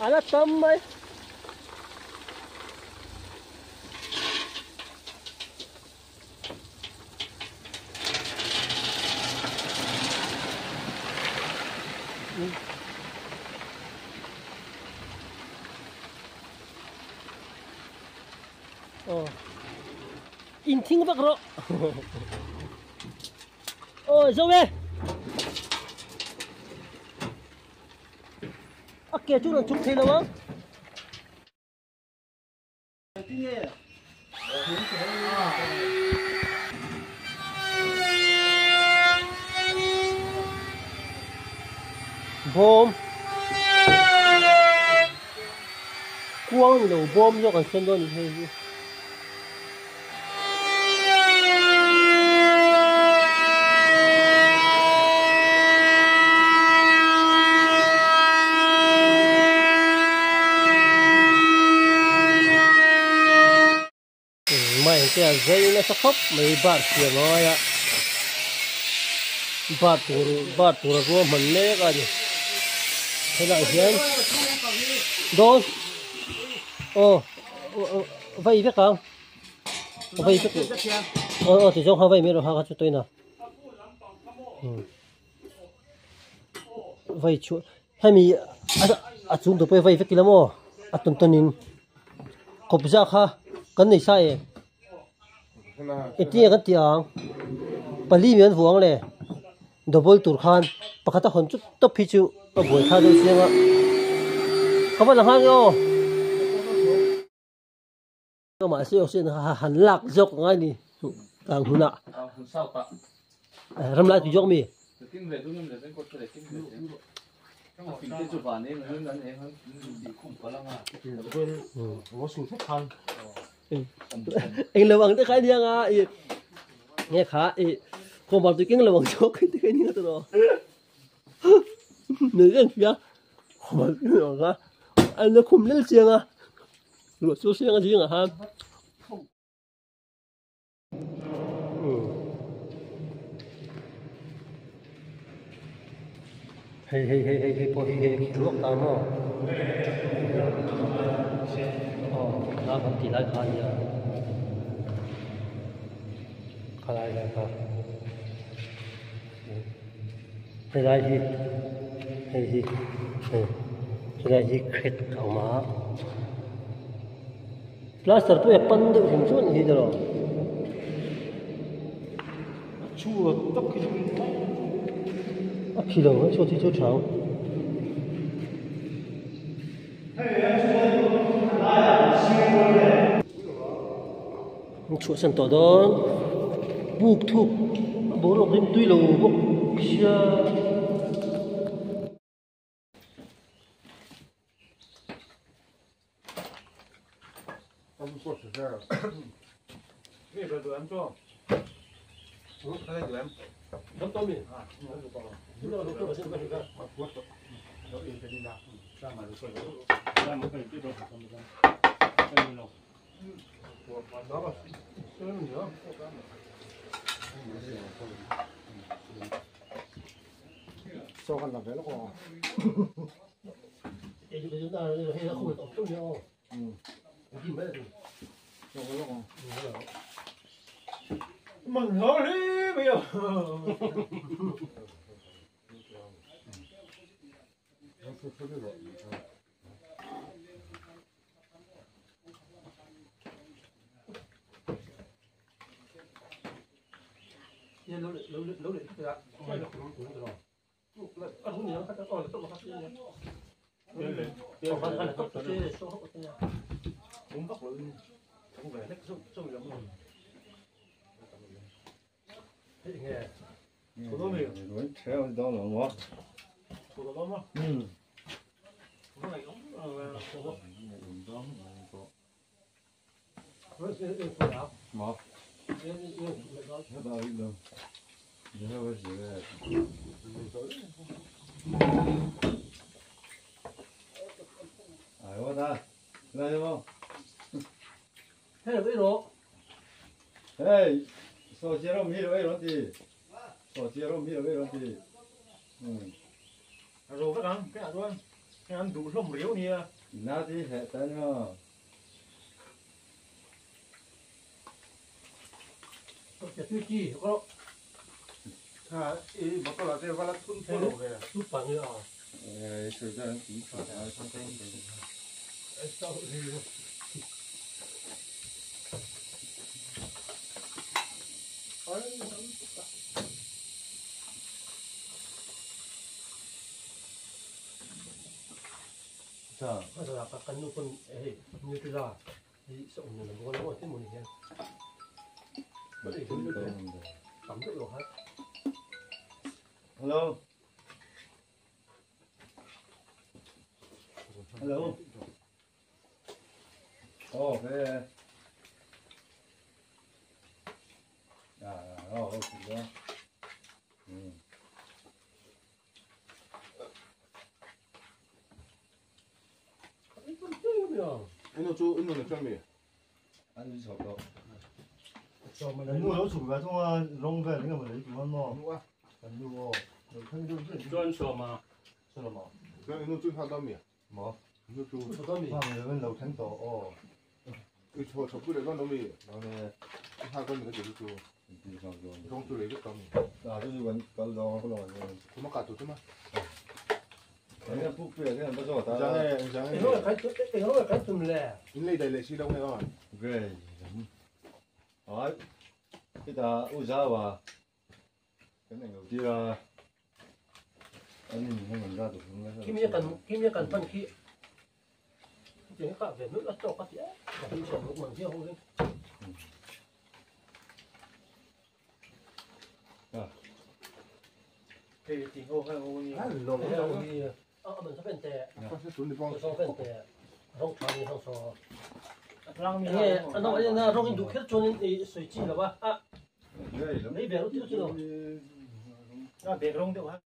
Ala tambay. Inting bak ro. Oh, Zoe. Oke, chú đang chụp thấy đâu không? Bom. Quang đầu bom cho còn xem đó thì hay. Mày cái dây nó sắp khóc mày bạt tiền nói ạ bạt tủ rồi mình lấy cái gì thế lại hiến đôi vay biết không vay biết thì trong hai vay mấy rồi hai cho tôi nào vay chuột hay mi chúng tôi vay biết cái lắm ô tuần tuần cọp ra ha cái này sai cái tiếng cái tiếng Pali miền vuông lệ double tour khan pakata hon chút tập phi chu buổi khai đôi xiên á các bạn làm hai nhau các bạn siêu xin hẳn lạc dọc ngay đi càng hùn ạ làm lại tụi dọc mi anh làm bằng cái cái điên à nghe khá không bảo tôi kinh là bằng chỗ cái này nữa rồi nữ cái kia không bảo cái nào cả anh nó không lên xiên à luật số xiên cái gì à ha hey luộc tao mà nó vẫn chỉ lại khai giờ khai lại khai cái này gì cái này gì khét khẩu má plaster tôi upon được hình chút gì rồi chua tóc khi đầu số thì số trắng chỗ sân tỏ đó buộc thuộc bố lộc lên tuy lầu bốc xia他们做实事，那边都安装，他在原，很多米啊，那就到了，你那个做的是不是干？我走，有一个人家，上面就做有，咱们可以这种怎么干？这种，我拿吧，这种牛，烧饭哪来了光？也就是那那个黑的后面都重要。我给你买的。烧饭了光。门口里没有。能吃这种。也楼里对啊，这个不能知道。那20年他这搞的这么好些年。我看看都这说好的呀。我们不会，我们那个手人嘛。哎，瞅到没有？我车要到了吗？瞅到了吗？嗯。我那个，我。不是不了。冇。那到一个，你那个是个。哎，我操，来不？还有这种。Hey, so zero mi rồi rồi thì, so zero mi rồi thì, rồi cái ăn đủ lông riếu nè. na thì hệ tay nó,จะตื้อจี้ก็ À, ý mà có là cái vắt cũng thua đồ về. รูปปังเลยอ่ะ sự ra chỉ phải là trong cái ไอ้เจ้าเรือsao, ถ้าสลับกันนู่นคนเฮ้ยนิวตรีลาที่ส่งเงินมาแล้วที่มูลนิธิ bật cũng được. ทำด้วยหรอครับ Hello, hello, oh cái, ok đó, 이놈 좀 해. ăn đi sọp đâu, cho mình Mình mua lẩu sủi và xong rong về những cái mà lấy chúng ăn ngon. 누가? Mình mua rồi thân yêu rất là 쫀 쇼마. sao mà 그럼 이놈 좀 하다며. 뭐 이놈 좀. สุดท้ายมี hoàng người bên đầu thánh tổ 저 접근해가 놈이 너네 하건 이거 좀. đi sọp rồi, 정도 내겠다며. à cái gì vẫn còn lo có lo rồi, 그만 가도 좀. cái này phúc về cái này bắt đầu ta, 장에 ไอ้น้องไอ้ไอ้น้องไอ้ตุ่มแหล่ 인레이 달레 시라고 해요. ghê, hỏi, cái ta u sao mà, cái này đầu tiên là, anh nhìn không nhận ra được không? ขี้มีกันพันขี้จริงๆก็แบบนู้นแล้วตกก็เสียแต่ที่ส่งลูกมันเที่ยวห้องนี้ 그 띵고 하고 이. ห้องนี้มันจะเป็นแต่ 사실 돈이 뻥. ต้องเป็นแต่ห้องทางนี้ห้องซอ 랑미. นี่อันนั้นอันนั้นห้องอินดูแค่จนไอ้สวยจีนหรอวะอ่ะ ghê lắm. ไม่แบบรู้ที่เรา 아, 내그런 데 와.